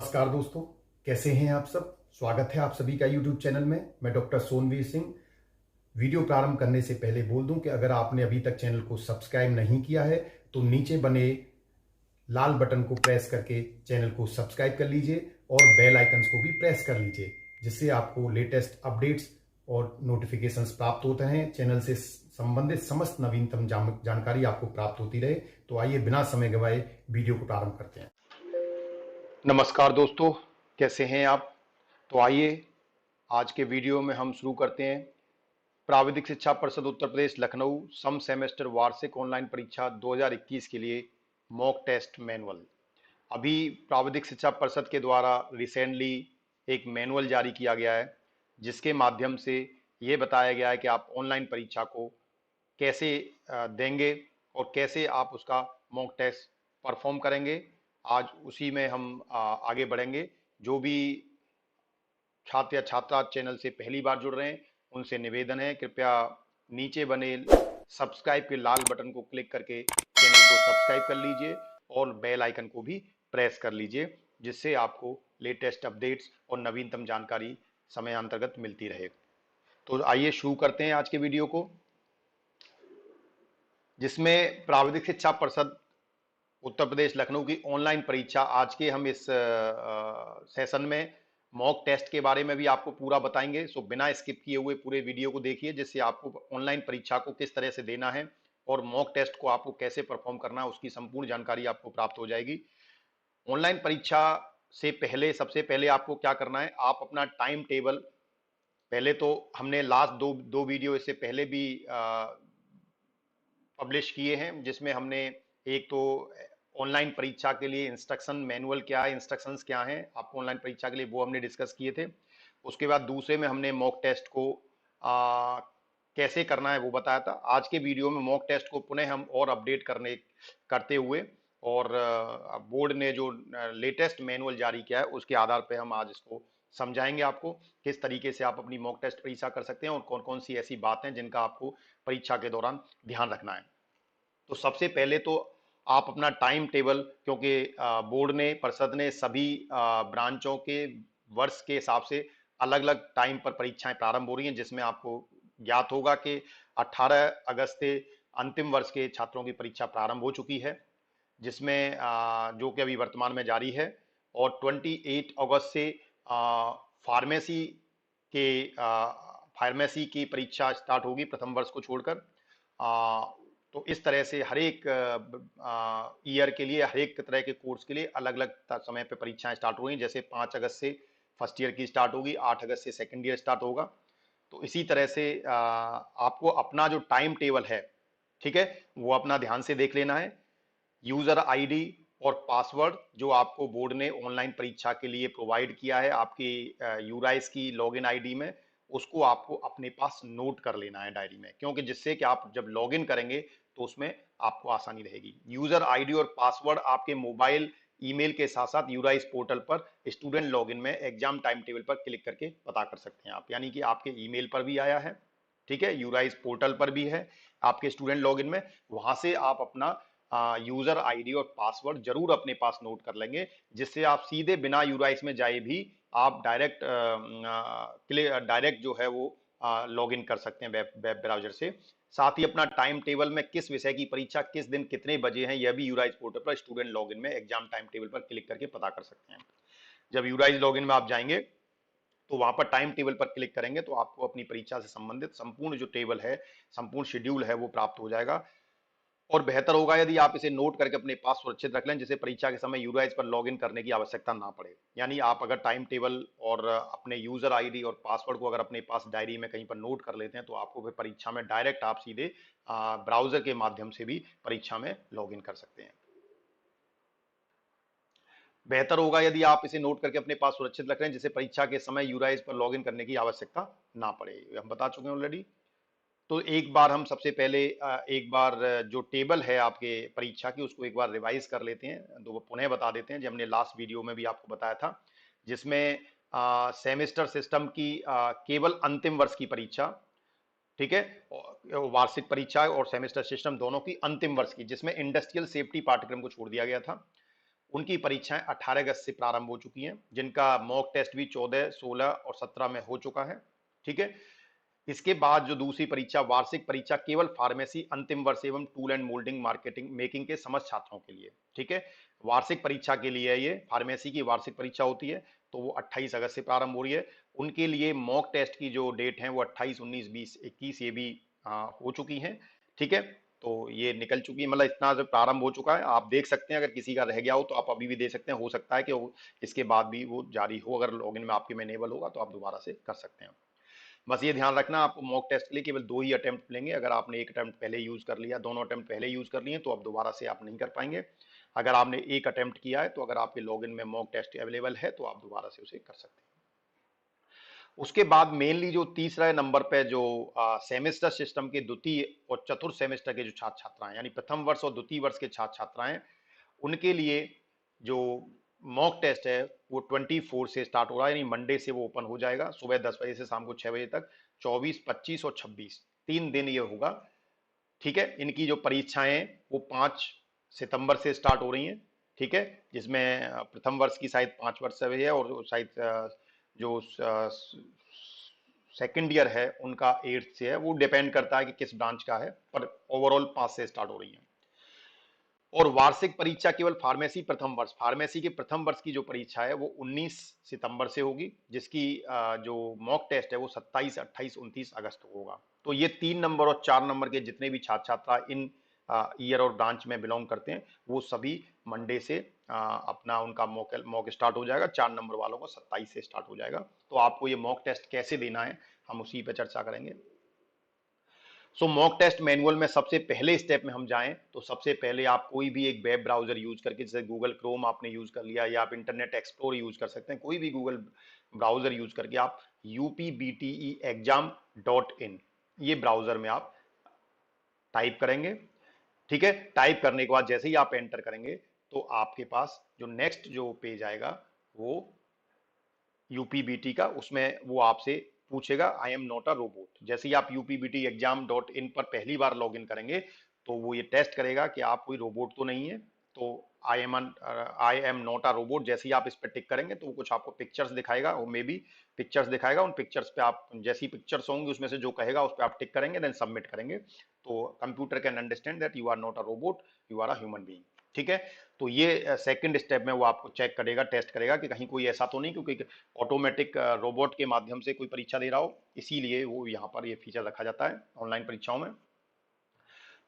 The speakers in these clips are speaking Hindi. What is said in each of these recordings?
नमस्कार दोस्तों, कैसे हैं आप सब। स्वागत है आप सभी का YouTube चैनल में। मैं डॉक्टर सोनवीर सिंह। वीडियो प्रारंभ करने से पहले बोल दूं कि अगर आपने अभी तक चैनल को सब्सक्राइब नहीं किया है तो नीचे बने लाल बटन को प्रेस करके चैनल को सब्सक्राइब कर लीजिए और बेल आइकन्स को भी प्रेस कर लीजिए, जिससे आपको लेटेस्ट अपडेट्स और नोटिफिकेशंस प्राप्त होते हैं। चैनल से संबंधित समस्त नवीनतम जानकारी आपको प्राप्त होती रहे। तो आइए बिना समय गवाए वीडियो को प्रारंभ करते हैं। नमस्कार दोस्तों, कैसे हैं आप। तो आइए आज के वीडियो में हम शुरू करते हैं प्राविधिक शिक्षा परिषद उत्तर प्रदेश लखनऊ सम सेमेस्टर वार्षिक ऑनलाइन परीक्षा 2021 के लिए मॉक टेस्ट मैनुअल। अभी प्राविधिक शिक्षा परिषद के द्वारा रिसेंटली एक मैनुअल जारी किया गया है, जिसके माध्यम से ये बताया गया है कि आप ऑनलाइन परीक्षा को कैसे देंगे और कैसे आप उसका मॉक टेस्ट परफॉर्म करेंगे। आज उसी में हम आगे बढ़ेंगे। जो भी छात्र या छात्रा चैनल से पहली बार जुड़ रहे हैं, उनसे निवेदन है कृपया नीचे बने सब्सक्राइब के लाल बटन को क्लिक करके चैनल को सब्सक्राइब कर लीजिए और बेल आइकन को भी प्रेस कर लीजिए, जिससे आपको लेटेस्ट अपडेट्स और नवीनतम जानकारी समय अंतर्गत मिलती रहे। तो आइए शुरू करते हैं आज के वीडियो को, जिसमें प्राविधिक शिक्षा परिषद उत्तर प्रदेश लखनऊ की ऑनलाइन परीक्षा आज के हम इस सेशन में मॉक टेस्ट के बारे में भी आपको पूरा बताएंगे। सो बिना स्किप किए हुए पूरे वीडियो को देखिए, जिससे आपको ऑनलाइन परीक्षा को किस तरह से देना है और मॉक टेस्ट को आपको कैसे परफॉर्म करना है उसकी संपूर्ण जानकारी आपको प्राप्त हो जाएगी। ऑनलाइन परीक्षा से पहले सबसे पहले आपको क्या करना है, आप अपना टाइम टेबल, पहले तो हमने लास्ट दो वीडियो इससे पहले भी पब्लिश किए हैं, जिसमें हमने एक तो ऑनलाइन परीक्षा के लिए इंस्ट्रक्शन मैनुअल क्या है, इंस्ट्रक्शंस क्या हैं आपको ऑनलाइन परीक्षा के लिए, वो हमने डिस्कस किए थे। उसके बाद दूसरे में हमने मॉक टेस्ट को कैसे करना है वो बताया था। आज के वीडियो में मॉक टेस्ट को पुनः हम और अपडेट करते हुए और बोर्ड ने जो लेटेस्ट मैनुअल जारी किया है उसके आधार पर हम आज इसको समझाएंगे आपको किस तरीके से आप अपनी मॉक टेस्ट परीक्षा कर सकते हैं और कौन कौन सी ऐसी बातें हैं जिनका आपको परीक्षा के दौरान ध्यान रखना है। तो सबसे पहले तो आप अपना टाइम टेबल, क्योंकि बोर्ड ने परिषद ने सभी ब्रांचों के वर्ष के हिसाब से अलग अलग टाइम पर परीक्षाएं प्रारंभ हो रही हैं, जिसमें आपको ज्ञात होगा कि 18 अगस्त से अंतिम वर्ष के छात्रों की परीक्षा प्रारंभ हो चुकी है, जिसमें जो कि अभी वर्तमान में जारी है, और 28 अगस्त से फार्मेसी के फार्मेसी की परीक्षा स्टार्ट होगी प्रथम वर्ष को छोड़कर। तो इस तरह से हर एक ईयर के लिए, हर एक तरह के कोर्स के लिए अलग अलग समय पे परीक्षाएं स्टार्ट हो रही हैं। जैसे 5 अगस्त से फर्स्ट ईयर की स्टार्ट होगी, 8 अगस्त से सेकंड ईयर स्टार्ट होगा। तो इसी तरह से आपको अपना जो टाइम टेबल है, ठीक है, वो अपना ध्यान से देख लेना है। यूजर आईडी और पासवर्ड जो आपको बोर्ड ने ऑनलाइन परीक्षा के लिए प्रोवाइड किया है आपकी यूराइस की लॉगिन आईडी में, उसको आपको अपने पास नोट कर लेना है डायरी में, क्योंकि जिससे कि आप जब लॉगिन करेंगे तो उसमें आपको आसानी रहेगी। यूजर आईडी और पासवर्ड आपके मोबाइल ईमेल के साथ साथ यूराइस पोर्टल पर स्टूडेंट लॉगिन में एग्जाम टाइम टेबल पर क्लिक करके पता कर सकते हैं आप, यानी कि आपके ईमेल पर भी आया है, ठीक है, यूराइस पोर्टल पर भी है आपके स्टूडेंट लॉगिन में, वहां से आप अपना यूजर आईडी और पासवर्ड जरूर अपने पास नोट कर लेंगे, जिससे आप सीधे बिना यूराइस में जाए भी आप डायरेक्ट जो है वो लॉगिन कर सकते हैं वेब ब्राउजर से। साथ ही अपना टाइम टेबल में किस विषय की परीक्षा किस दिन कितने बजे हैं, यह भी यूराइज पोर्टल पर स्टूडेंट लॉगिन में एग्जाम टाइम टेबल पर क्लिक करके पता कर सकते हैं। जब यूराइज लॉगिन में आप जाएंगे तो वहां पर टाइम टेबल पर क्लिक करेंगे तो आपको अपनी परीक्षा से संबंधित संपूर्ण जो टेबल है, संपूर्ण शेड्यूल है, वो प्राप्त हो जाएगा। और बेहतर होगा यदि आप इसे नोट करके अपने पास सुरक्षित रख लें, जिससे परीक्षा के समय यूराइज पर लॉगिन करने की आवश्यकता ना पड़े। यानी आप अगर टाइम टेबल और अपने यूजर आईडी और पासवर्ड को अगर अपने पास डायरी में कहीं पर नोट कर लेते हैं तो आपको फिर परीक्षा में डायरेक्ट आप सीधे ब्राउजर के माध्यम से भी परीक्षा में लॉगिन कर सकते हैं। बेहतर होगा यदि आप इसे नोट करके अपने पास सुरक्षित रख लें, जिससे परीक्षा के समय यूराइज पर लॉगिन करने की आवश्यकता ना पड़े। हम बता चुके हैं ऑलरेडी। तो एक बार हम सबसे पहले एक बार जो टेबल है आपके परीक्षा की उसको एक बार रिवाइज कर लेते हैं, तो वो पुनः बता देते हैं जो हमने लास्ट वीडियो में भी आपको बताया था, जिसमें सेमेस्टर सिस्टम की केवल अंतिम वर्ष की परीक्षा, ठीक है, वार्षिक परीक्षा और सेमेस्टर सिस्टम दोनों की अंतिम वर्ष की, जिसमें इंडस्ट्रियल सेफ्टी पाठ्यक्रम को छोड़ दिया गया था, उनकी परीक्षाएं 18 अगस्त से प्रारंभ हो चुकी हैं, जिनका मॉक टेस्ट भी 14, 16 और 17 में हो चुका है। ठीक है, इसके बाद जो दूसरी परीक्षा, वार्षिक परीक्षा, केवल फार्मेसी अंतिम वर्ष एवं tool and moulding marketing making के समस्त छात्रों के लिए। ठीक है, वार्षिक परीक्षा के लिए ये फार्मेसी की वार्षिक परीक्षा होती है, तो वो 28 अगस्त से प्रारंभ हो रही है। उनके लिए मॉक टेस्ट की जो डेट है वो 28, 19, 20, 21 ये भी हो चुकी हैं। ठीक है, तो ये निकल चुकी है, मतलब इतना जो प्रारंभ हो चुका है। आप देख सकते हैं, अगर किसी का रह गया हो तो आप अभी भी दे सकते हैं, हो सकता है कि इसके बाद भी वो जारी हो, अगर लॉगिन में आपके में इनेबल होगा तो आप दोबारा से कर सकते हैं। बस ये ध्यान रखना, आपको मॉक टेस्ट के लिए केवल 2 ही अटेम्प्ट मिलेंगे। अगर आपने एक अटेम्प्ट पहले यूज कर लिया, दोनों अटेम्प्ट पहले यूज कर लिए, तो अब दोबारा से आप नहीं कर पाएंगे। अगर आपने एक अटेम्प्ट किया है तो अगर आपके लॉगिन में मॉक टेस्ट अवेलेबल है तो आप दोबारा से उसे कर सकते हैं। उसके बाद मेनली जो तीसरा नंबर पे जो सेमेस्टर सिस्टम के द्वितीय और चतुर्थ सेमेस्टर के जो छात्र छात्राएं, यानी प्रथम वर्ष और द्वितीय वर्ष के छात्र छात्राएं, उनके लिए जो मॉक टेस्ट है वो 24 से स्टार्ट हो रहा है, यानी मंडे से वो ओपन हो जाएगा, सुबह 10 बजे से शाम को 6 बजे तक। 24, 25 और 26 3 दिन ये होगा। ठीक है, इनकी जो परीक्षाएं वो 5 सितंबर से स्टार्ट हो रही हैं। ठीक है, जिसमें प्रथम वर्ष की शायद 5 वर्ष से है, और शायद जो सेकेंड ईयर है उनका 8 से है। वो डिपेंड करता है कि किस ब्रांच का है, पर ओवरऑल 5 से स्टार्ट हो रही है। और वार्षिक परीक्षा केवल फार्मेसी प्रथम वर्ष, फार्मेसी के प्रथम वर्ष की जो परीक्षा है वो 19 सितंबर से होगी, जिसकी जो मॉक टेस्ट है वो 27, 28, 29 अगस्त को होगा। तो ये 3 नंबर और 4 नंबर के जितने भी छात्र छात्रा इन ईयर और ब्रांच में बिलोंग करते हैं, वो सभी मंडे से अपना उनका मॉक स्टार्ट हो जाएगा। 4 नंबर वालों को 27 से स्टार्ट हो जाएगा। तो आपको ये मॉक टेस्ट कैसे देना है हम उसी पे चर्चा करेंगे। सो मॉक टेस्ट मैनुअल में सबसे पहले स्टेप में हम जाएं तो सबसे पहले आप कोई भी एक वेब ब्राउजर यूज करके, जैसे गूगल क्रोम आपने यूज कर लिया, या आप इंटरनेट एक्सप्लोर यूज कर सकते हैं, कोई भी गूगल ब्राउजर यूज करके आप upbteexam.in ये ब्राउजर में आप टाइप करेंगे। ठीक है, टाइप करने के बाद जैसे ही आप एंटर करेंगे तो आपके पास जो नेक्स्ट जो पेज आएगा वो यूपीबीटी का, उसमें वो आपसे पूछेगा आई एम नॉट अ रोबोट। जैसे ही आप upbteexam.in पर पहली बार लॉगिन करेंगे तो वो ये टेस्ट करेगा कि आप कोई रोबोट तो नहीं है। तो आई एम नॉट अ रोबोट जैसे ही आप इस पर टिक करेंगे तो वो कुछ आपको पिक्चर्स दिखाएगा, वो मे बी पिक्चर्स दिखाएगा। उन पिक्चर्स पे आप जैसी पिक्चर्स होंगी उसमें से जो कहेगा उस पर आप टिक करेंगे, देन सबमिट करेंगे। तो computer can understand that you are not a robot, you are a human being. ठीक है, तो ये सेकंड स्टेप में वो आपको चेक करेगा, टेस्ट करेगा कि कहीं कोई ऐसा तो नहीं, क्योंकि ऑटोमेटिक रोबोट के माध्यम से कोई परीक्षा दे रहा हो, इसीलिए वो यहाँ पर ये फीचर रखा जाता है ऑनलाइन परीक्षाओं में।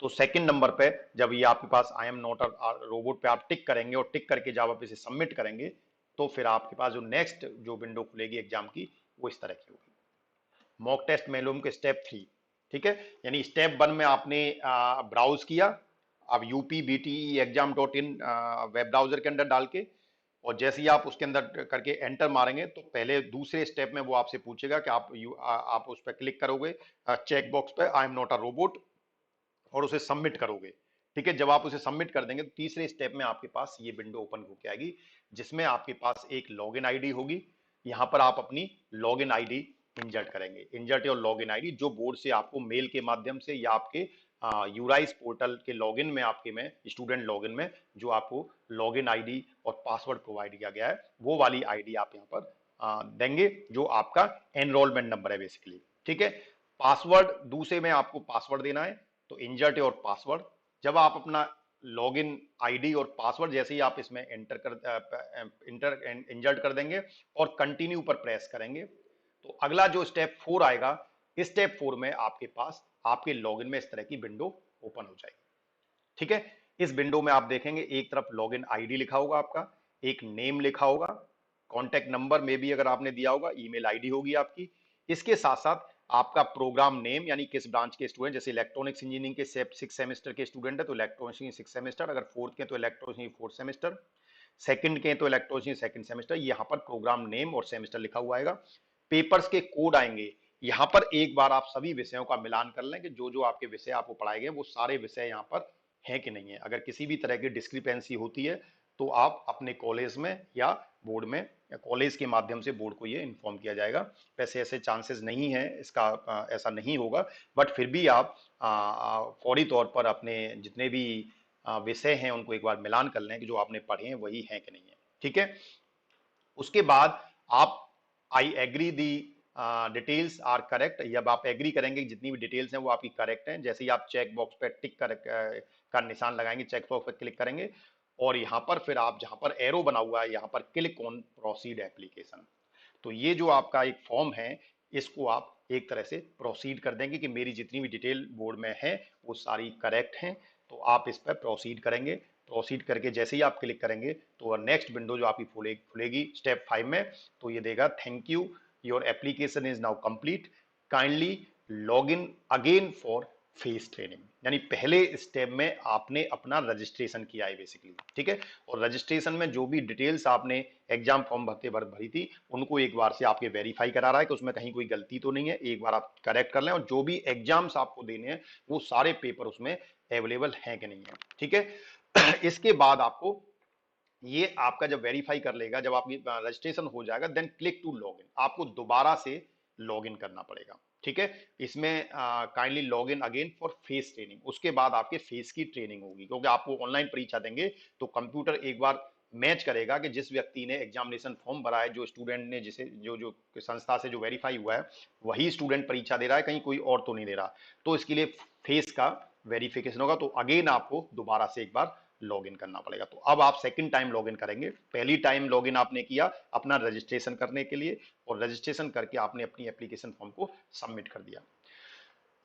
तो सेकंड नंबर पे जब ये आपके पास I am not a robot पे आप टिक करेंगे और टिक करके जब आप इसे सबमिट करेंगे तो फिर आपके पास जो नेक्स्ट जो विंडो खुलेगी एग्जाम की वो इस तरह की होगी। मॉक टेस्ट मैनुअल के स्टेप 3। ठीक है, यानी स्टेप 1 में आपने ब्राउज किया, अब upbteexam.in वेब ब्राउजर के अंदर डाल के, और जैसे ही आप उसके अंदर करके एंटर मारेंगे तो पहले दूसरे स्टेप में वो आपसे पूछेगा कि आप उस पर क्लिक करोगे चेक बॉक्स पे आई एम नॉट अ रोबोट और उसे सबमिट करोगे। ठीक है, जब आप उसे सबमिट कर देंगे तो तीसरे स्टेप में आपके पास ये विंडो ओपन होकर आएगी, जिसमें आपके पास एक लॉगिन आईडी होगी। यहां पर आप अपनी लॉगिन आईडी इंजर्ट करेंगे, इंजर्ट और लॉगिन आईडी जो बोर्ड से आपको मेल के माध्यम से या आपके यूराइज पोर्टल के लॉगिन में, आपके में स्टूडेंट लॉगिन में जो आपको लॉगिन आईडी और पासवर्ड प्रोवाइड किया गया है, वो वाली आईडी आप यहाँ पर देंगे, जो आपका एनरोलमेंट नंबर है बेसिकली। ठीक है, पासवर्ड दूसरे में आपको पासवर्ड देना है, तो इंजर्ट और पासवर्ड। जब आप अपना लॉगिन आईडी और पासवर्ड जैसे ही आप इसमें इंजर्ट कर देंगे और कंटिन्यू पर प्रेस करेंगे तो अगला जो स्टेप 4 आएगा, इस स्टेप 4 में आपके पास आपके लॉगिन में इस तरह की विंडो ओपन हो जाएगी। ठीक है, इस विंडो में आप देखेंगे एक तरफ लॉगिन आईडी लिखा होगा आपका, एक नेम लिखा होगा, कॉन्टैक्ट नंबर में भी अगर आपने दिया होगा, ईमेल आईडी होगी आपकी, इसके साथ साथ आपका प्रोग्राम नेम, यानी किस ब्रांच के स्टूडेंट, जैसे इलेक्ट्रॉनिक्स इंजीनियरिंग के 6 सेमेस्टर के स्टूडेंट है तो इलेक्ट्रॉनिक्स 6 सेमेस्टर, अगर फोर्थ के तो इलेक्ट्रॉनिक्स 4 सेमेस्टर, सेकंड के तो इलेक्ट्रॉनिक्स सेकंड सेमेस्टर। यहाँ पर प्रोग्राम नेम और सेमेस्टर लिखा हुआ आएगा। पेपर्स के कोड आएंगे, यहाँ पर एक बार आप सभी विषयों का मिलान कर लें कि जो जो आपके विषय आपको पढ़ाए गए वो सारे विषय यहाँ पर हैं कि नहीं है। अगर किसी भी तरह की डिस्क्रिपेंसी होती है तो आप अपने कॉलेज में या बोर्ड में या कॉलेज के माध्यम से बोर्ड को ये इन्फॉर्म किया जाएगा। वैसे ऐसे चांसेस नहीं है इसका, ऐसा नहीं होगा, बट फिर भी आप फौरी तौर पर अपने जितने भी विषय हैं उनको एक बार मिलान कर लें कि जो आपने पढ़े हैं वही हैं कि नहीं है। ठीक है, उसके बाद आप I agree the details are correct, जब आप एग्री करेंगे कि जितनी भी डिटेल्स हैं वो आपकी करेक्ट हैं, जैसे ही आप चेक बॉक्स पे टिक का निशान लगाएंगे, चेक बॉक्स पे क्लिक करेंगे और यहाँ पर फिर आप जहाँ पर एरो बना हुआ है यहाँ पर क्लिक ऑन प्रोसीड एप्लीकेशन, तो ये जो आपका एक फॉर्म है इसको आप एक तरह से प्रोसीड कर देंगे कि मेरी जितनी भी डिटेल बोर्ड में है वो सारी करेक्ट हैं, तो आप इस पर प्रोसीड करेंगे। प्रोसीड करके जैसे ही आप क्लिक करेंगे तो नेक्स्ट विंडो जो आपकी खुलेगी स्टेप 5 में, तो ये देगा thank you your application is now complete, kindly log in again for face training, यानी पहले स्टेप में आपने अपना रजिस्ट्रेशन किया है बेसिकली। ठीक है, और रजिस्ट्रेशन में जो भी डिटेल्स आपने एग्जाम फॉर्म भरते वक्त भरी थी उनको एक बार से आपके वेरीफाई करा रहा है कि उसमें कहीं कोई गलती तो नहीं है, एक बार आप करेक्ट कर लें, और जो भी एग्जाम्स आपको देने हैं वो सारे पेपर उसमें अवेलेबल हैं कि नहीं है। ठीक है, इसके बाद आपको ये आपका जब वेरीफाई कर लेगा, जब आपकी रजिस्ट्रेशन हो जाएगा, then click to log in, आपको दोबारा से लॉग इन करना पड़ेगा। ठीक है, इसमें kindly log in again for face training, उसके बाद आपके फेस की ट्रेनिंग होगी, क्योंकि आपको ऑनलाइन परीक्षा देंगे तो कंप्यूटर एक बार मैच करेगा कि जिस व्यक्ति ने एग्जामिनेशन फॉर्म भरा है, जो स्टूडेंट ने जिसे जो जो संस्था से जो वेरीफाई हुआ है वही स्टूडेंट परीक्षा दे रहा है, कहीं कोई और तो नहीं दे रहा, तो इसके लिए फेस का वेरिफिकेशन होगा, तो अगेन आपको दोबारा से एक बार लॉगिन करना पड़ेगा। तो अब आप सेकंड टाइम लॉगिन करेंगे, पहली टाइम लॉगिन आपने किया अपना रजिस्ट्रेशन करने के लिए, और रजिस्ट्रेशन करके आपने अपनी एप्लीकेशन फॉर्म को सबमिट कर दिया।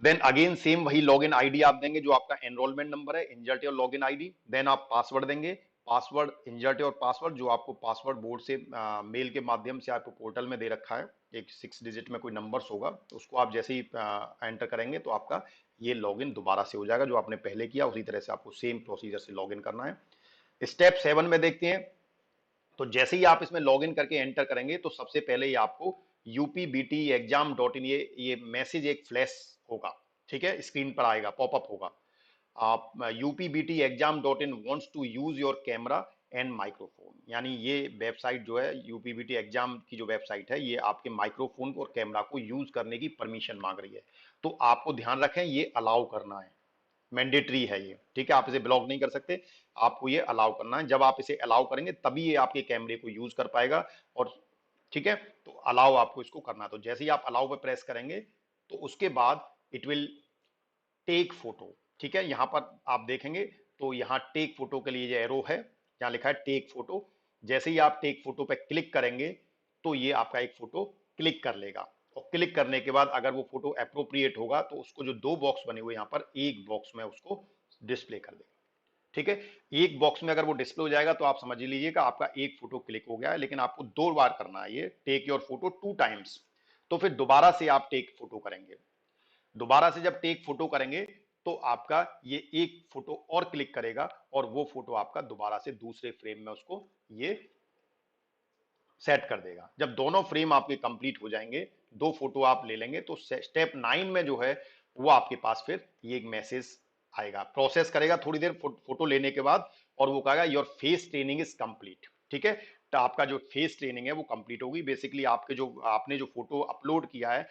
देन अगेन सेम वही लॉगिन आईडी आप देंगे जो आपका एनरोलमेंट नंबर है, insert your login ID, then आप पासवर्ड देंगे, पासवर्ड इंजर्ट योर पासवर्ड, जो आपको पासवर्ड बोर्ड से मेल के माध्यम से आपको पोर्टल में दे रखा है, एक 6 डिजिट में कोई नंबर्स होगा, तो उसको आप जैसे ही एंटर करेंगे तो आपका ये लॉगिन दोबारा से हो जाएगा, जो आपने पहले किया उसी तरह से आपको सेम प्रोसीजर से लॉगिन करना है। स्टेप 7 में देखते हैं, तो जैसे ही आप इसमें लॉगिन करके एंटर करेंगे तो सबसे पहले ही आपको upbtexam.in ये मैसेज एक फ्लैश होगा, ठीक है, स्क्रीन पर आएगा, पॉपअप होगा, आप upbtexam.in wants to use your camera and microphone, यानी ये वेबसाइट जो है यूपीबीटी एग्जाम की जो वेबसाइट है ये आपके माइक्रोफोन और कैमरा को यूज करने की परमिशन मांग रही है, तो आपको ध्यान रखें ये अलाउ करना है, मैंडेटरी है ये। ठीक है, आप इसे ब्लॉक नहीं कर सकते, आपको ये अलाउ करना है, जब आप इसे अलाउ करेंगे तभी ये आपके कैमरे को यूज कर पाएगा, और ठीक है, तो अलाउ आपको इसको करना है, तो जैसे ही आप अलाउ पे प्रेस करेंगे तो उसके बाद इट विल टेक फोटो। ठीक है, यहां पर आप देखेंगे तो यहाँ टेक फोटो के लिए ये एरो है, यहाँ लिखा है टेक फोटो, जैसे ही आप टेक फोटो पे क्लिक करेंगे तो ये आपका एक फोटो क्लिक कर लेगा, और क्लिक करने के बाद अगर वो फोटो अप्रोप्रिएट होगा तो उसको जो 2 बॉक्स बने हुए यहाँ पर एक बॉक्स में उसको डिस्प्ले कर देगा। ठीक है, एक बॉक्स में अगर वो डिस्प्ले हो जाएगा तो आप समझ लीजिएगा आपका एक फोटो क्लिक हो गया है, लेकिन आपको 2 बार करना है ये टेक योर फोटो 2 टाइम्स, तो फिर दोबारा से आप टेक फोटो करेंगे, दोबारा से जब टेक फोटो करेंगे तो आपका ये एक फोटो और क्लिक करेगा और वो फोटो आपका दोबारा से दूसरे फ्रेम में उसको ये सेट कर देगा। जब दोनों फ्रेम आपके कंप्लीट हो जाएंगे, 2 फोटो आप ले लेंगे, तो स्टेप 9 में जो है वो आपके पास फिर ये एक मैसेज आएगा, प्रोसेस करेगा थोड़ी देर फोटो लेने के बाद, और वो कहेगा your face training is complete. ठीक है, तो आपका जो फेस ट्रेनिंग है वो कंप्लीट होगी, बेसिकली आपने जो फोटो अपलोड किया है,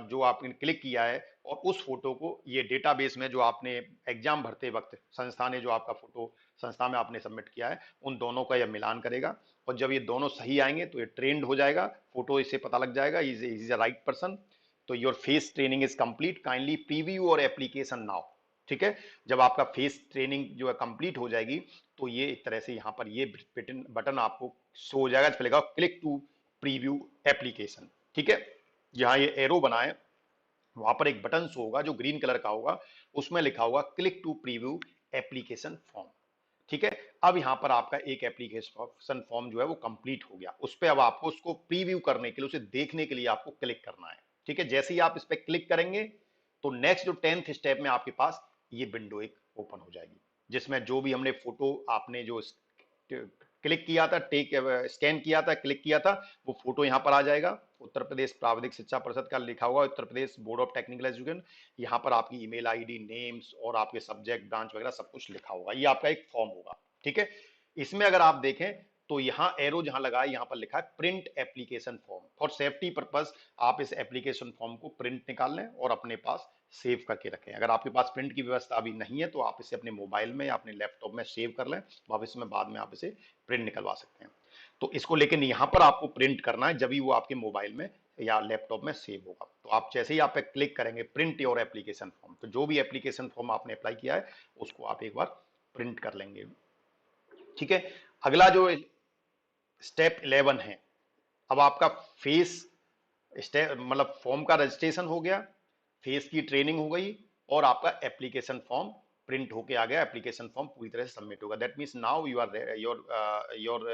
जो आपने क्लिक किया है, और उस फोटो को ये डेटाबेस में जो आपने एग्जाम भरते वक्त संस्था ने जो आपका फोटो संस्था में आपने सबमिट किया है उन दोनों का यह मिलान करेगा, और जब ये दोनों सही आएंगे तो ये ट्रेंड हो जाएगा, फोटो इससे पता लग जाएगा इज अ राइट पर्सन, तो your face training is complete, kindly preview और एप्लीकेशन नाउ। ठीक है, जब आपका फेस ट्रेनिंग जो है कंप्लीट हो जाएगी तो ये एक तरह से यहाँ पर ये बटन आपको शो हो जाएगा, चलेगा क्लिक टू प्रीव्यू एप्लीकेशन। ठीक है, यहाँ ये एरो बना है वहां पर एक बटन शो होगा जो ग्रीन कलर का होगा, उसमें लिखा होगा click to preview application form. ठीक है, अब यहां पर आपका एक एप्लीकेशन फॉर्म जो है वो कंप्लीट हो गया, उस पर अब आपको उसको प्रीव्यू करने के लिए उसे देखने के लिए आपको क्लिक करना है। ठीक है, जैसे ही आप इस पर क्लिक करेंगे तो नेक्स्ट जो 10th स्टेप में आपके पास ये विंडो एक ओपन हो जाएगी, जिसमें जो भी हमने फोटो आपने जो क्लिक किया था, टेक स्कैन किया था, क्लिक किया था, वो फोटो यहाँ पर आ जाएगा, उत्तर प्रदेश प्राविधिक शिक्षा परिषद का लिखा हुआ, Uttar Pradesh board of technical education, यहाँ पर आपकी ईमेल आईडी, नेम्स और आपके सब्जेक्ट ब्रांच वगैरह सब कुछ लिखा होगा, ये आपका एक फॉर्म होगा। ठीक है, इसमें अगर आप देखें तो यहाँ एरो जहां लगा है यहाँ पर लिखा है print application form. For safety purpose आप इस एप्लीकेशन फॉर्म को प्रिंट निकाल लें और अपने पास सेव करके रखें। अगर आपके पास प्रिंट की व्यवस्था अभी नहीं है तो आप इसे अपने मोबाइल में या अपने लैपटॉप में सेव कर लें, भविष्य में बाद में आप इसे प्रिंट निकलवा सकते हैं। तो इसको लेकिन यहाँ पर आपको प्रिंट करना है, जब भी वो आपके मोबाइल में या लैपटॉप में सेव होगा। तो आप जैसे ही आप पे क्लिक करेंगे प्रिंट योर एप्लीकेशन फॉर्म, तो जो भी एप्लीकेशन फॉर्म आपने अप्लाई किया है उसको आप एक बार प्रिंट कर लेंगे। ठीक है, अगला जो स्टेप 11 है, अब आपका फेस स्टेप मतलब फॉर्म का रजिस्ट्रेशन हो गया, फेस की ट्रेनिंग हो गई और आपका एप्लीकेशन फॉर्म प्रिंट होके आ गया, एप्लीकेशन फॉर्म पूरी तरह से सबमिट होगा। That means now you are your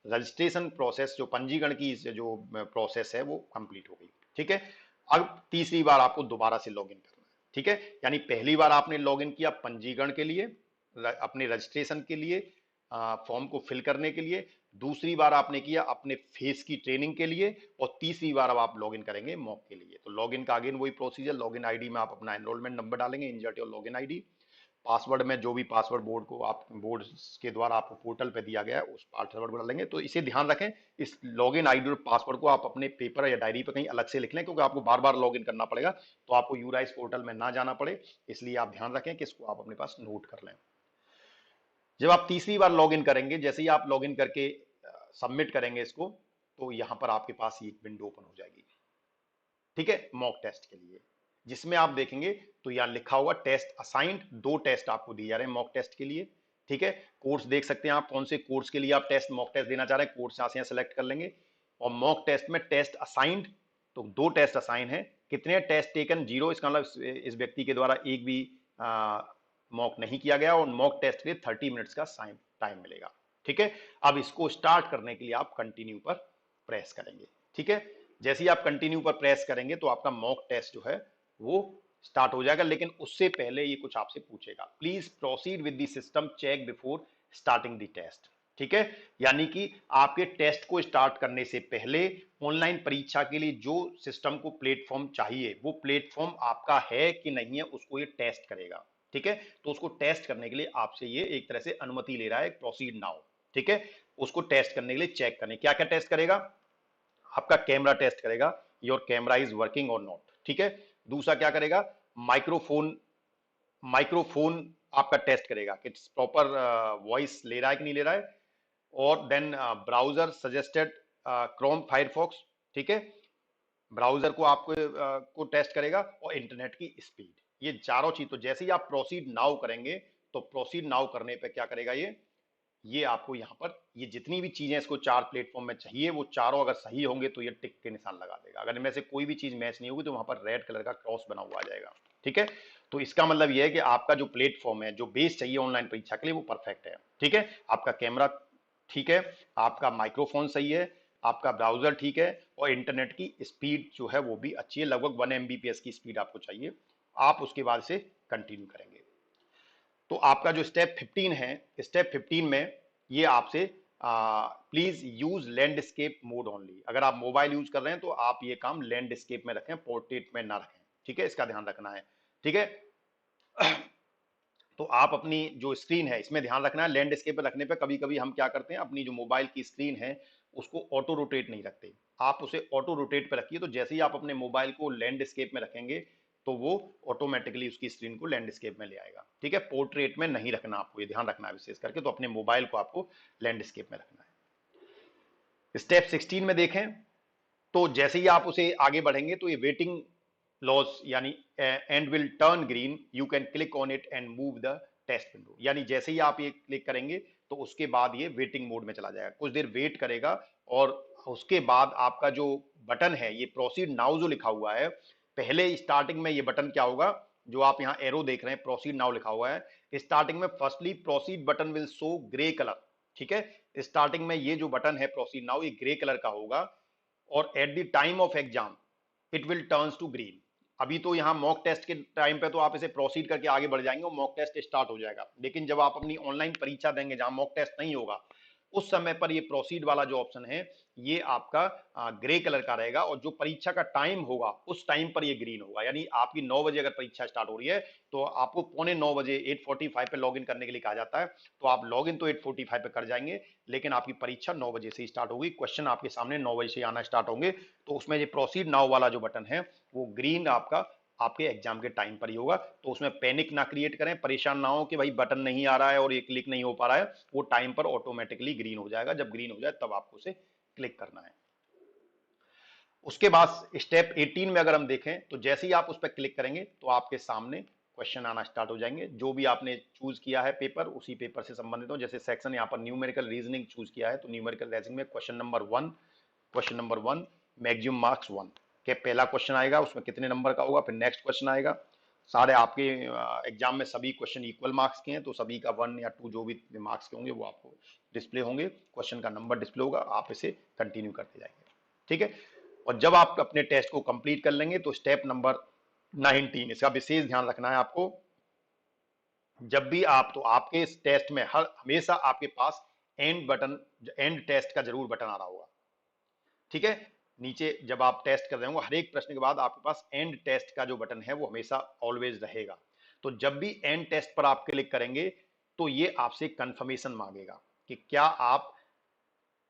registration process, जो पंजीकरण की जो प्रोसेस है वो कंप्लीट हो गई। ठीक है, अब तीसरी बार आपको दोबारा से लॉगिन करना है। ठीक है, यानी पहली बार आपने लॉगिन किया पंजीकरण के लिए, अपने रजिस्ट्रेशन के लिए, फॉर्म को फिल करने के लिए, दूसरी बार आपने किया अपने फेस की ट्रेनिंग के लिए, और तीसरी बार अब आप लॉगिन करेंगे मॉक के लिए। तो लॉगिन का अगेन वही प्रोसीजर, लॉगिन आईडी में आप अपना एनरोलमेंट नंबर डालेंगे, insert your login ID, password में जो भी पासवर्ड बोर्ड को आप बोर्ड के द्वारा आपको पोर्टल पे दिया गया है उस पासवर्ड को डालेंगे। तो इसे ध्यान रखें, इस लॉगिन आईडी और पासवर्ड को आप अपने पेपर या डायरी पे कहीं अलग से लिख लें, क्योंकि आपको बार बार लॉगिन करना पड़ेगा, तो आपको यूराइस पोर्टल में ना जाना पड़े, इसलिए आप ध्यान रखें कि इसको आप अपने पास नोट कर लें। जब आप तीसरी बार लॉगिन करेंगे, जैसे ही आप लॉगिन करके सबमिट करेंगे इसको, तो यहां पर आपके पास एक विंडो ओपन हो जाएगी। ठीक है, मॉक टेस्ट के लिए, जिसमें आप देखेंगे तो यहां लिखा हुआ टेस्ट असाइंड, 2 टेस्ट आपको दिए जा रहे हैं मॉक टेस्ट के लिए। ठीक है, कोर्स देख सकते हैं आप, कौन से कोर्स के लिए आप टेस्ट मॉक टेस्ट देना चाह रहे हैं, कोर्स यहां से सेलेक्ट कर लेंगे। और मॉक टेस्ट में टेस्ट असाइंड, तो 2 टेस्ट असाइन है। कितने टेस्ट टेकन, 0, इसका मतलब इस व्यक्ति के द्वारा एक भी मॉक नहीं किया गया, और मॉक टेस्ट के लिए 30 मिनट्स का टाइम मिलेगा। ठीक है, अब इसको स्टार्ट करने के लिए आप कंटिन्यू पर प्रेस करेंगे। ठीक है, जैसे ही आप कंटिन्यू पर प्रेस करेंगे तो आपका मॉक टेस्ट जो है वो स्टार्ट हो जाएगा, लेकिन उससे पहले ये कुछ आपसे पूछेगा, please proceed with the system check before starting the test. ठीक है, यानी कि आपके टेस्ट को स्टार्ट करने से पहले ऑनलाइन परीक्षा के लिए जो सिस्टम को प्लेटफॉर्म चाहिए वो प्लेटफॉर्म आपका है कि नहीं है, उसको ये टेस्ट करेगा। ठीक है, तो उसको टेस्ट करने के लिए आपसे ये एक तरह से अनुमति ले रहा है, प्रोसीड नाउ। ठीक है, उसको टेस्ट करने के लिए चेक करने, क्या क्या टेस्ट करेगा, आपका कैमरा टेस्ट करेगा, योर कैमरा इज वर्किंग और नॉट। ठीक है, दूसरा क्या करेगा, माइक्रोफोन माइक्रोफोन आपका टेस्ट करेगा कि प्रॉपर वॉइस ले रहा है कि नहीं ले रहा है। और then browser suggested Chrome Firefox. ठीक है, ब्राउजर को आपको को टेस्ट करेगा, और इंटरनेट की स्पीड, ये चारों चीज। तो जैसे ही आप प्रोसीड नाउ करेंगे तो प्रोसीड नाउ करने पे क्या करेगा, ये आपको यहाँ पर ये जितनी भी चीजें इसको 4 प्लेटफॉर्म में चाहिए वो चारों अगर सही होंगे तो ये टिक के निशान लगा देगा, अगर इनमें से कोई भी चीज मैच नहीं होगी तो वहां पर रेड कलर का क्रॉस बना हुआ आ जाएगा। ठीक है, तो इसका मतलब ये है कि आपका जो प्लेटफॉर्म है, जो बेस चाहिए ऑनलाइन परीक्षा के लिए, वो परफेक्ट है। ठीक है, आपका कैमरा ठीक है, आपका माइक्रोफोन सही है, आपका ब्राउजर ठीक है, और इंटरनेट की स्पीड जो है वो भी अच्छी है, लगभग 1 MBPS की स्पीड आपको चाहिए। आप उसके बाद से कंटिन्यू करेंगे। तो आपका जो स्टेप 15 है, स्टेप 15 में ये आपसे please use landscape mode only, अगर आप मोबाइल यूज कर रहे हैं तो आप ये काम लैंडस्केप में रखें, पोर्ट्रेट में ना रखें। ठीक है, इसका ध्यान रखना है। ठीक है, तो आप अपनी जो स्क्रीन है इसमें ध्यान रखना है, लैंडस्केप पे रखने पे कभी कभी हम क्या करते हैं, अपनी जो मोबाइल की स्क्रीन है उसको ऑटो रोटेट नहीं रखते, आप उसे ऑटो रोटेट पे रखिए। तो जैसे ही आप अपने मोबाइल को लैंडस्केप में रखेंगे तो वो ऑटोमेटिकली उसकी स्क्रीन को लैंडस्केप में ले आएगा। ठीक है, पोर्ट्रेट में नहीं रखना, आपको ये ध्यान रखना है विशेष करके, तो अपने मोबाइल को आपको लैंडस्केप में रखना है। स्टेप 16 में देखें तो जैसे ही आप उसे आगे बढ़ेंगे तो ये वेटिंग लॉस यानी and will turn green, you can click on it and move the test window, यानी जैसे ही आप ये क्लिक करेंगे तो उसके बाद ये वेटिंग मोड में चला जाएगा, कुछ देर वेट करेगा, और उसके बाद आपका जो बटन है, ये प्रोसीड नाउ जो लिखा हुआ है, पहले स्टार्टिंग में ये बटन क्या होगा, जो आप यहाँ एरो देख रहे हैं प्रोसीड नाउ लिखा हुआ है, स्टार्टिंग में firstly proceed button will show grey colour. ठीक है, स्टार्टिंग में ये जो बटन है प्रोसीड नाउ ये ग्रे कलर का होगा, और at the time of exam it will turns to green. अभी तो यहाँ मॉक टेस्ट के टाइम पे तो आप इसे प्रोसीड करके आगे बढ़ जाएंगे और मॉक टेस्ट स्टार्ट हो जाएगा, लेकिन जब आप अपनी ऑनलाइन परीक्षा देंगे जहां मॉक टेस्ट नहीं होगा, उस समय पर ये प्रोसीड वाला जो ऑप्शन है ये आपका ग्रे कलर का रहेगा, और जो परीक्षा का टाइम होगा उस टाइम पर ये ग्रीन होगा। यानी आपकी 9 बजे अगर परीक्षा स्टार्ट हो रही है तो आपको पौने 9 बजे 8:45 पे लॉगिन करने के लिए कहा जाता है, तो आप लॉगिन तो 8:45 पे कर जाएंगे, लेकिन आपकी परीक्षा 9 बजे से स्टार्ट होगी, क्वेश्चन आपके सामने 9 बजे से आना स्टार्ट होंगे। तो उसमें ये प्रोसीड नाउ वाला जो बटन है वो ग्रीन आपका आपके एग्जाम के टाइम पर ही होगा। तो उसमें पैनिक ना क्रिएट करें, परेशान ना हो कि भाई बटन नहीं आ रहा है और ये क्लिक नहीं हो पा रहा है, वो टाइम पर ऑटोमेटिकली ग्रीन हो जाएगा। जब ग्रीन हो जाए तब आपको उसे क्लिक करना है। उसके बाद स्टेप 18 में अगर हम देखें तो जैसे ही आप उस पर क्लिक करेंगे तो आपके सामने क्वेश्चन आना स्टार्ट हो जाएंगे। जो भी आपने चूज किया है पेपर, उसी पेपर से संबंधित हो। जैसे सेक्शन यहाँ पर न्यूमेरिकल रीजनिंग चूज किया है, तो न्यूमेरिकल रीजनिंग में क्वेश्चन नंबर 1 मैक्सिमम मार्क्स 1 के पहला क्वेश्चन आएगा, उसमें कितने नंबर का होगा, फिर नेक्स्ट क्वेश्चन आएगा। सारे आपके एग्जाम में सभी क्वेश्चन इक्वल मार्क्स के हैं, तो सभी का 1 या 2 जो भी मार्क्स के होंगे वो आपको डिस्प्ले होंगे, क्वेश्चन का नंबर डिस्प्ले होगा, आप इसे कंटिन्यू करते जाएंगे। ठीक है, और जब आप अपने टेस्ट को कंप्लीट कर लेंगे तो स्टेप नंबर 19, इसका विशेष ध्यान रखना है आपको। जब भी आप, तो आपके इस टेस्ट में हमेशा आपके पास एंड टेस्ट का जरूर बटन आ रहा होगा। ठीक है, नीचे जब आप टेस्ट कर रहे होंगे हर एक प्रश्न के बाद आपके पास एंड टेस्ट का जो बटन है वो हमेशा ऑलवेज रहेगा। तो जब भी एंड टेस्ट पर आप क्लिक करेंगे तो ये आपसे कंफर्मेशन मांगेगा कि क्या आप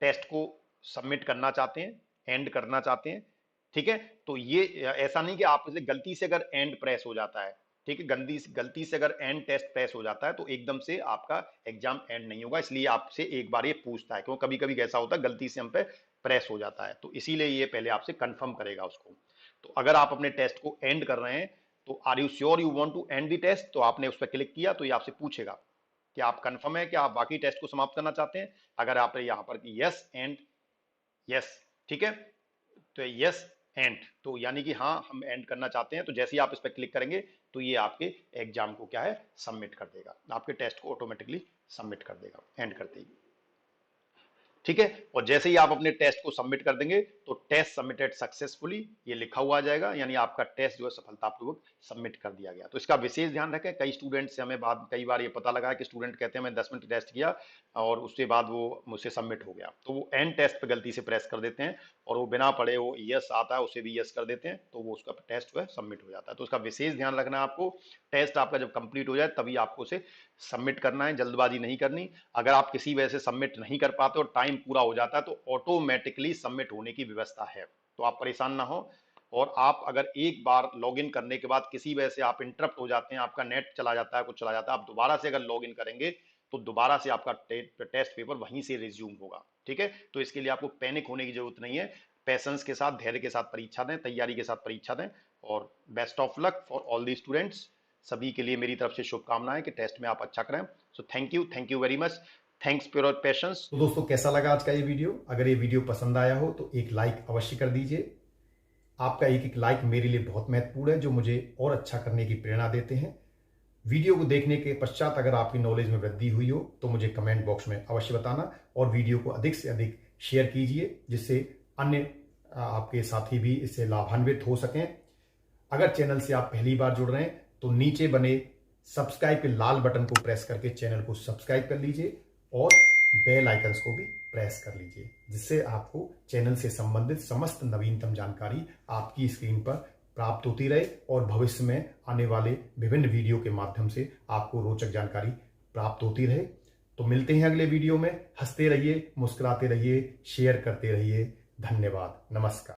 टेस्ट को सबमिट करना चाहते हैं, एंड करना चाहते हैं। ठीक है, तो ये ऐसा नहीं कि आप गलती से अगर एंड प्रेस हो जाता है, ठीक है, गलती से अगर एंड टेस्ट प्रेस हो जाता है तो एकदम से आपका एग्जाम एंड नहीं होगा। इसलिए आपसे एक बार ये पूछता है, क्योंकि कभी कभी ऐसा होता है गलती से हम पे प्रेस हो जाता है, तो इसीलिए ये पहले आपसे कंफर्म करेगा उसको। तो अगर आप अपने टेस्ट को एंड कर रहे हैं तो are you sure you want to end the test, तो आपने उस पर क्लिक किया तो ये आपसे पूछेगा कि आप कंफर्म है कि आप बाकी टेस्ट को समाप्त करना चाहते हैं। अगर आप यहाँ पर यस एंड यस, ठीक है, तो यस एंड, तो यानी कि हाँ हम एंड करना चाहते हैं, तो जैसे ही आप इस पर क्लिक करेंगे तो ये आपके एग्जाम को क्या है सबमिट कर देगा, आपके टेस्ट को ऑटोमेटिकली सबमिट कर देगा एंड करते ही। ठीक है, और जैसे ही आप अपने टेस्ट को सबमिट कर देंगे तो टेस्ट सबमिटेड सक्सेसफुली ये लिखा हुआ आ जाएगा, यानी आपका टेस्ट जो है सफलतापूर्वक सबमिट कर दिया गया। तो इसका विशेष ध्यान रखें, कई स्टूडेंट से हमें कई बार ये पता लगा है कि स्टूडेंट कहते हैं मैं 10 मिनट टेस्ट किया और उसके बाद वो मुझसे सबमिट हो गया, तो वो एंड टेस्ट पे गलती से प्रेस कर देते हैं और वो बिना पढ़े वो यस आता है उसे भी यस कर देते हैं, तो वो उसका टेस्ट जो है सबमिट हो जाता है। तो उसका विशेष ध्यान रखना है आपको, टेस्ट आपका जब कंप्लीट हो जाए तभी आपको उसे सबमिट करना है, जल्दबाजी नहीं करनी। अगर आप किसी वजह से सबमिट नहीं कर पाते और टाइम पूरा हो जाता है तो ऑटोमेटिकली सबमिट होने की व्यवस्था है, तो आप परेशान ना हो। और आप अगर एक बार लॉगिन करने के बाद किसी वजह से आप इंटरप्ट हो जाते हैं, आपका नेट चला जाता है, कुछ चला जाता है, आप दोबारा से अगर लॉगिन करेंगे तो दोबारा से आपका टेस्ट पेपर वहीं से रिज्यूम होगा। ठीक है, तो इसके लिए आपको पैनिक होने की जरूरत नहीं है, पेशेंस के साथ, धैर्य के साथ परीक्षा दें, तैयारी के साथ परीक्षा दें, और best of luck for all the students. सभी के लिए मेरी तरफ से शुभकामनाएं कि टेस्ट में आप अच्छा करें। So thank you very much, thanks for your patience. तो दोस्तों कैसा लगा आज का ये वीडियो? अगर ये वीडियो पसंद आया हो तो एक लाइक अवश्य कर दीजिए। आपका एक एक लाइक मेरे लिए बहुत महत्वपूर्ण है, जो मुझे और अच्छा करने की प्रेरणा देते हैं। वीडियो को देखने के पश्चात अगर आपकी नॉलेज में वृद्धि हुई हो तो मुझे कमेंट बॉक्स में अवश्य बताना, और वीडियो को अधिक से अधिक शेयर कीजिए जिससे अन्य आपके साथी भी इससे लाभान्वित हो सकें। अगर चैनल से आप पहली बार जुड़ रहे हैं तो नीचे बने सब्सक्राइब के लाल बटन को प्रेस करके चैनल को सब्सक्राइब कर लीजिए और बेल आइकन्स को भी प्रेस कर लीजिए, जिससे आपको चैनल से संबंधित समस्त नवीनतम जानकारी आपकी स्क्रीन पर प्राप्त होती रहे और भविष्य में आने वाले विभिन्न वीडियो के माध्यम से आपको रोचक जानकारी प्राप्त होती रहे। तो मिलते हैं अगले वीडियो में। हंसते रहिए, मुस्कुराते रहिए, शेयर करते रहिए। धन्यवाद, नमस्कार।